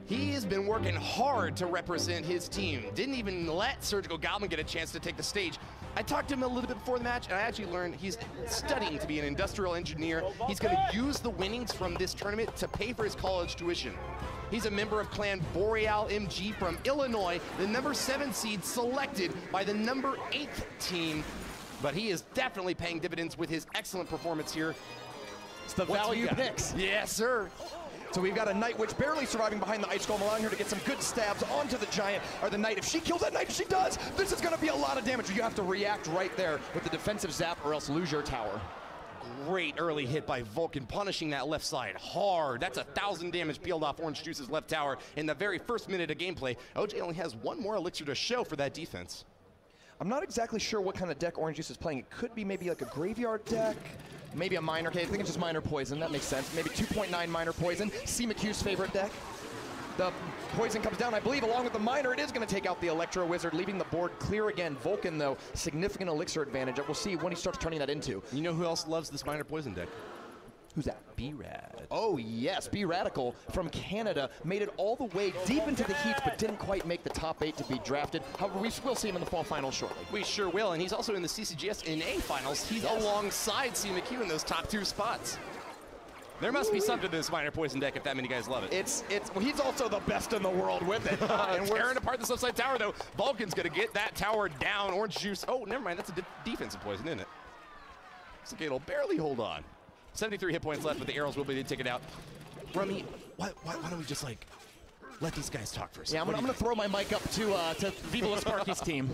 He has been working hard to represent his team. Didn't even let Surgical Goblin get a chance to take the stage. I talked to him a little bit before the match, and I actually learned he's studying to be an industrial engineer. He's going to use the winnings from this tournament to pay for his college tuition. He's a member of clan Royale MG from Illinois, the number 7 seed selected by the number 8 team. But he is definitely paying dividends with his excellent performance here. It's the value picks. Yes, sir. So we've got a Knight Witch barely surviving behind the Ice Golem, allowing her to get some good stabs onto the Giant, or the Knight. If she kills that Knight, if she does, this is going to be a lot of damage. You have to react right there with the defensive zap or else lose your tower. Great early hit by Vulkan, punishing that left side hard. That's 1,000 damage peeled off Orange Juice's left tower in the very first minute of gameplay. OJ only has one more elixir to show for that defense. I'm not exactly sure what kind of deck Orange Juice is playing. It could be maybe like a graveyard deck, maybe a minor. Okay, I think it's just minor poison. That makes sense. Maybe 2.9 minor poison. C. McHugh's favorite deck. The poison comes down, I believe, along with the minor. It is going to take out the Electro Wizard, leaving the board clear again. Vulkan, though, significant elixir advantage. We'll see when he starts turning that into. You know who else loves this minor poison deck? Who's that? B-Rad. Oh, yes. B-Radical from Canada made it all the way deep into the heat, but didn't quite make the top 8 to be drafted. However, we will see him in the fall finals shortly. We sure will, and he's also in the CCGS NA finals. He's alongside C. McHugh in those top 2 spots. There must be something to this minor poison deck if that many guys love it. Well, he's also the best in the world with it. And we're tearing apart this left side tower, though. Vulkan's going to get that tower down. Orange Juice. Oh, never mind. That's a defensive poison, isn't it? Looks like it'll barely hold on. 73 hit points left, but the arrows will be able to take it out. Rummy, why don't we just, like, let these guys talk for a second? Yeah, I'm going to throw my mic up to Viva La Sparky's team.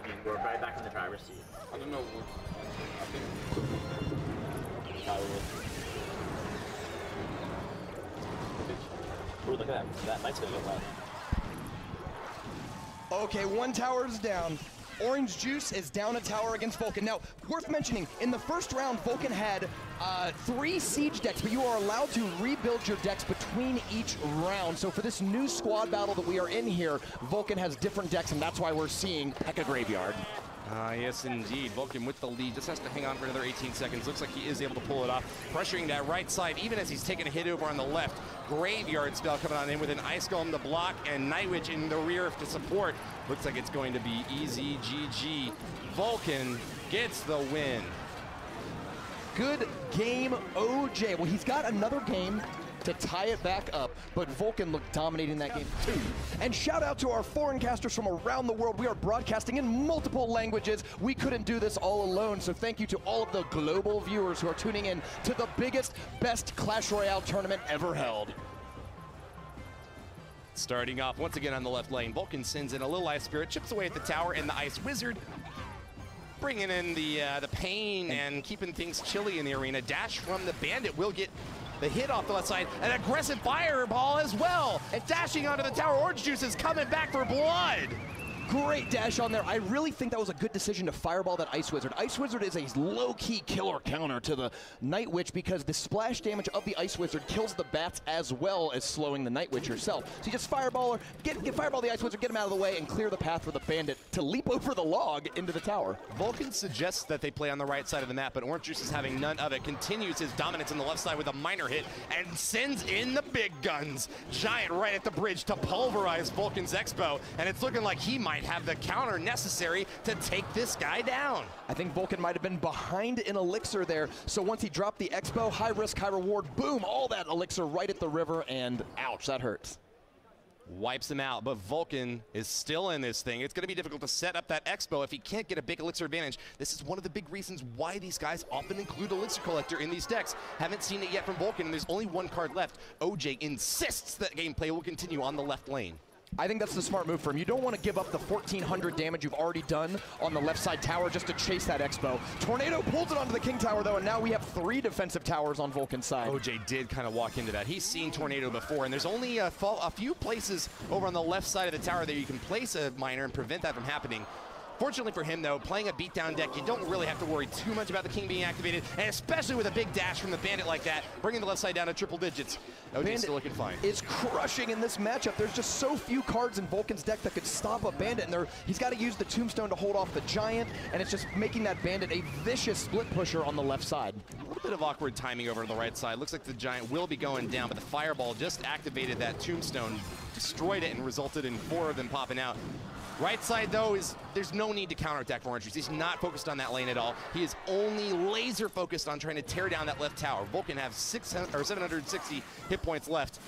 I mean, we're right back in the driver's seat. I don't know. I think. Ooh, look at that. That Knight's gonna go left. Okay, 1 tower's down. Orange Juice is down a tower against Vulkan. Now, worth mentioning, in the first round, Vulkan had 3 siege decks, but you are allowed to rebuild your decks between each round. So for this new squad battle that we are in here, Vulkan has different decks, and that's why we're seeing Heka Graveyard. Yes, indeed. Vulkan with the lead. Just has to hang on for another 18 seconds. Looks like he is able to pull it off. Pressuring that right side, even as he's taking a hit over on the left. Graveyard spell coming on in with an Ice Golem to block and Night Witch in the rear to support. Looks like it's going to be easy GG. Vulkan gets the win. Good game, OJ. Well, he's got another game to tie it back up, but Vulkan looked dominating that game too. And shout out to our foreign casters from around the world. We are broadcasting in multiple languages. We couldn't do this all alone, so thank you to all of the global viewers who are tuning in to the biggest, best Clash Royale tournament ever held. Starting off once again on the left lane, Vulkan sends in a little Ice Spirit, chips away at the tower and the Ice Wizard, bringing in the pain and keeping things chilly in the arena. Dash from the Bandit will get the hit off the left side, an aggressive fireball as well, and dashing onto the tower. Orange Juice is coming back for blood. Great dash on there. I really think that was a good decision to fireball that Ice Wizard. Ice Wizard is a low-key killer counter to the Night Witch because the splash damage of the Ice Wizard kills the bats as well as slowing the Night Witch herself. So you just fireball her, get fireball the Ice Wizard, get him out of the way, and clear the path for the Bandit to leap over the log into the tower. Vulkan suggests that they play on the right side of the map, but Orange Juice is having none of it. Continues his dominance on the left side with a minor hit and sends in the big guns. Giant right at the bridge to pulverize Vulkan's Expo, and it's looking like he might have the counter necessary to take this guy down. I think Vulkan might have been behind an elixir there, so once he dropped the Expo, high risk, high reward, boom, all that elixir right at the river, and ouch, that hurts. Wipes him out, but Vulkan is still in this thing. It's going to be difficult to set up that Expo if he can't get a big elixir advantage. This is one of the big reasons why these guys often include Elixir Collector in these decks. Haven't seen it yet from Vulkan, and there's only 1 card left. OJ insists that gameplay will continue on the left lane. I think that's the smart move for him. You don't want to give up the 1,400 damage you've already done on the left side tower just to chase that Expo. Tornado pulls it onto the King Tower, though, and now we have 3 defensive towers on Vulkan's side. OJ did kind of walk into that. He's seen Tornado before, and there's only a few places over on the left side of the tower that you can place a miner and prevent that from happening. Fortunately for him, though, playing a beatdown deck, you don't really have to worry too much about the king being activated, and especially with a big dash from the Bandit like that, bringing the left side down to triple digits. OJ's still looking fine. Is crushing in this matchup. There's just so few cards in Vulkan's deck that could stop a Bandit, and he's got to use the Tombstone to hold off the Giant, and it's just making that Bandit a vicious split pusher on the left side. A little bit of awkward timing over on the right side. Looks like the Giant will be going down, but the Fireball just activated that Tombstone, destroyed it, and resulted in 4 of them popping out. Right side, though, there's no need to counterattack for Orange Juice. He's not focused on that lane at all. He is only laser focused on trying to tear down that left tower. Vulkan has 760 hit points left.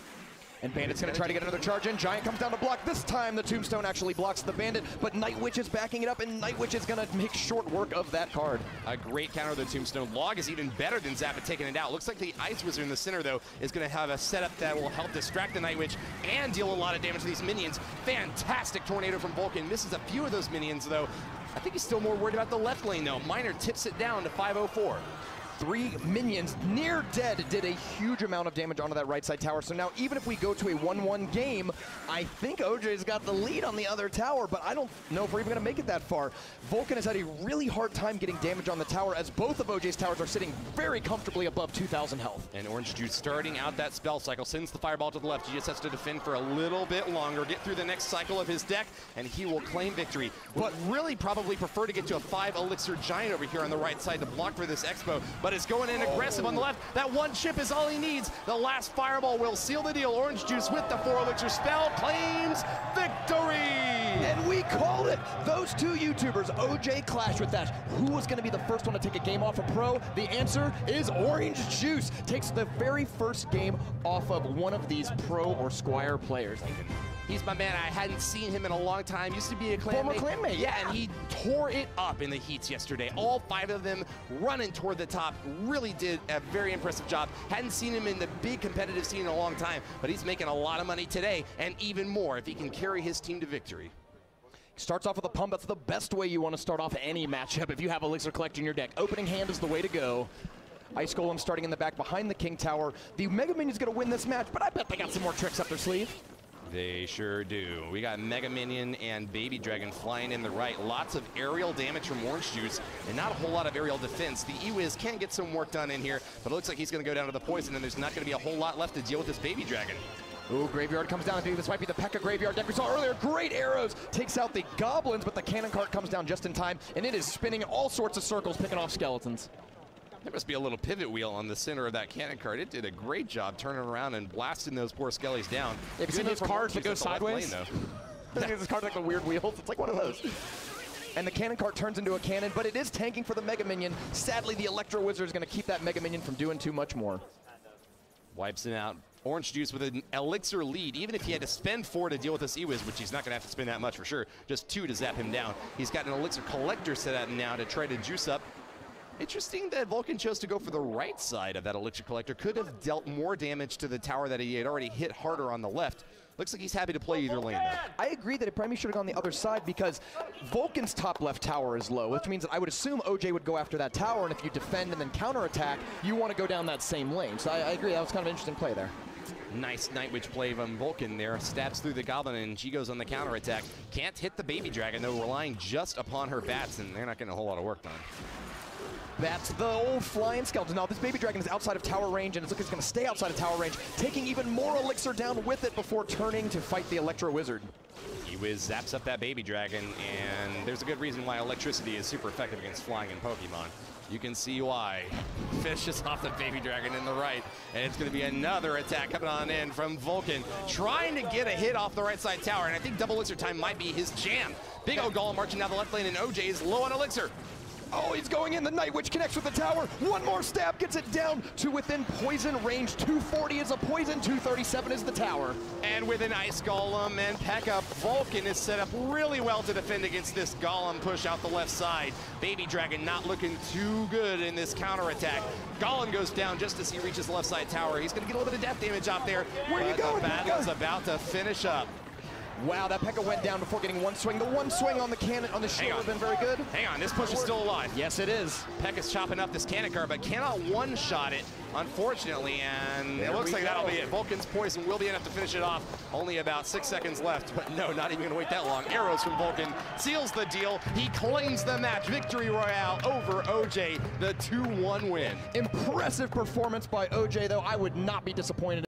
And Bandit's going to try to get another charge in. Giant comes down to block. This time the Tombstone actually blocks the Bandit, but Night Witch is backing it up, and Night Witch is going to make short work of that card. A great counter of the Tombstone. Log is even better than Zap at taking it out. Looks like the Ice Wizard in the center, though, is going to have a setup that will help distract the Night Witch and deal a lot of damage to these minions. Fantastic Tornado from Vulkan. Misses a few of those minions, though. I think he's still more worried about the left lane, though. Miner tips it down to 504. 3 minions near dead did a huge amount of damage onto that right side tower. So now even if we go to a 1-1 game, I think OJ's got the lead on the other tower, but I don't know if we're even going to make it that far. Vulkan has had a really hard time getting damage on the tower, as both of OJ's towers are sitting very comfortably above 2,000 health. And Orange Juice starting out that spell cycle, sends the Fireball to the left. He just has to defend for a little bit longer, get through the next cycle of his deck, and he will claim victory. But really probably prefer to get to a 5 Elixir Giant over here on the right side to block for this Expo, but is going in aggressive on the left. That one chip is all he needs. The last Fireball will seal the deal. Orange Juice with the 4 Elixir spell claims victory! And we called it! Those 2 YouTubers, OJ Clash with Dash. Who was going to be the first one to take a game off a pro? The answer is Orange Juice. Takes the very first game off of one of these pro or Squire players. He's my man. I hadn't seen him in a long time. Used to be a clanmate. Former clanmate, yeah. And he tore it up in the heats yesterday. All 5 of them running toward the top. Really did a very impressive job. Hadn't seen him in the big competitive scene in a long time, but he's making a lot of money today, and even more if he can carry his team to victory. Starts off with a pump. That's the best way you want to start off any matchup if you have Elixir Collect in your deck. Opening hand is the way to go. Ice Golem starting in the back behind the King Tower. The Mega Minion's going to win this match, but I bet they got some more tricks up their sleeve. They sure do. We got Mega Minion and Baby Dragon flying in the right. Lots of aerial damage from Orange Juice and not a whole lot of aerial defense. The E-Wiz can get some work done in here, but it looks like he's going to go down to the poison, and there's not going to be a whole lot left to deal with this Baby Dragon. Ooh, Graveyard comes down. I think this might be the P.E.K.K.A. Graveyard deck we saw earlier. Great arrows. Takes out the Goblins, but the Cannon Cart comes down just in time, and it is spinning all sorts of circles, picking off skeletons. There must be a little pivot wheel on the center of that cannon cart. It did a great job turning around and blasting those poor skellies down. Have you seen those cards that go sideways? Those cards like the weird wheels. It's like one of those. And the cannon cart turns into a cannon, but it is tanking for the Mega Minion. Sadly, the Electro Wizard is going to keep that Mega Minion from doing too much more. Wipes it out. Orange Juice with an Elixir lead, even if he had to spend 4 to deal with this E-Wiz, which he's not going to have to spend that much for sure. Just 2 to zap him down. He's got an Elixir Collector set up now to try to juice up. Interesting that Vulkan chose to go for the right side of that Elixir Collector. Could have dealt more damage to the tower that he had already hit harder on the left. Looks like he's happy to play either lane, though. I agree that it probably should have gone the other side because Vulkan's top left tower is low, which means that I would assume OJ would go after that tower, and if you defend and then counterattack, you want to go down that same lane. So I agree, that was kind of an interesting play there. Nice Night Witch play from Vulkan there. Stabs through the Goblin, and she goes on the counterattack. Can't hit the Baby Dragon, though, relying just upon her bats, and they're not getting a whole lot of work done. That's the old flying skeleton. Now, this Baby Dragon is outside of tower range, and it's looking like it's going to stay outside of tower range, taking even more Elixir down with it before turning to fight the Electro Wizard. E-Wiz zaps up that Baby Dragon, and there's a good reason why electricity is super effective against flying in Pokemon. You can see why. Finishes off the Baby Dragon in the right, and it's going to be another attack coming on in from Vulkan, trying to get a hit off the right side tower, and I think double Elixir time might be his jam. Big O Golem marching down the left lane, and OJ is low on Elixir. Oh, he's going in. The Night Witch connects with the tower. One more stab gets it down to within poison range. 240 is a poison, 237 is the tower. And with an Ice Golem and P.E.K.K.A., Vulkan is set up really well to defend against this Golem push out the left side. Baby Dragon not looking too good in this counterattack. Golem goes down just as he reaches the left side tower. He's going to get a little bit of death damage out there. Where are you going? The battle's about to finish up. Wow, that P.E.K.K.A went down before getting one swing. The one swing on the cannon on the shield has been very good. Hang on, this push is still alive. Yes, it is. P.E.K.K.A is chopping up this cannon car, but cannot one-shot it, unfortunately, and it looks like that'll be it. Vulkan's poison will be enough to finish it off. Only about 6 seconds left, but no, not even gonna wait that long. Arrows from Vulkan seals the deal. He claims the match. Victory Royale over OJ, the 2-1 win. Impressive performance by OJ, though. I would not be disappointed.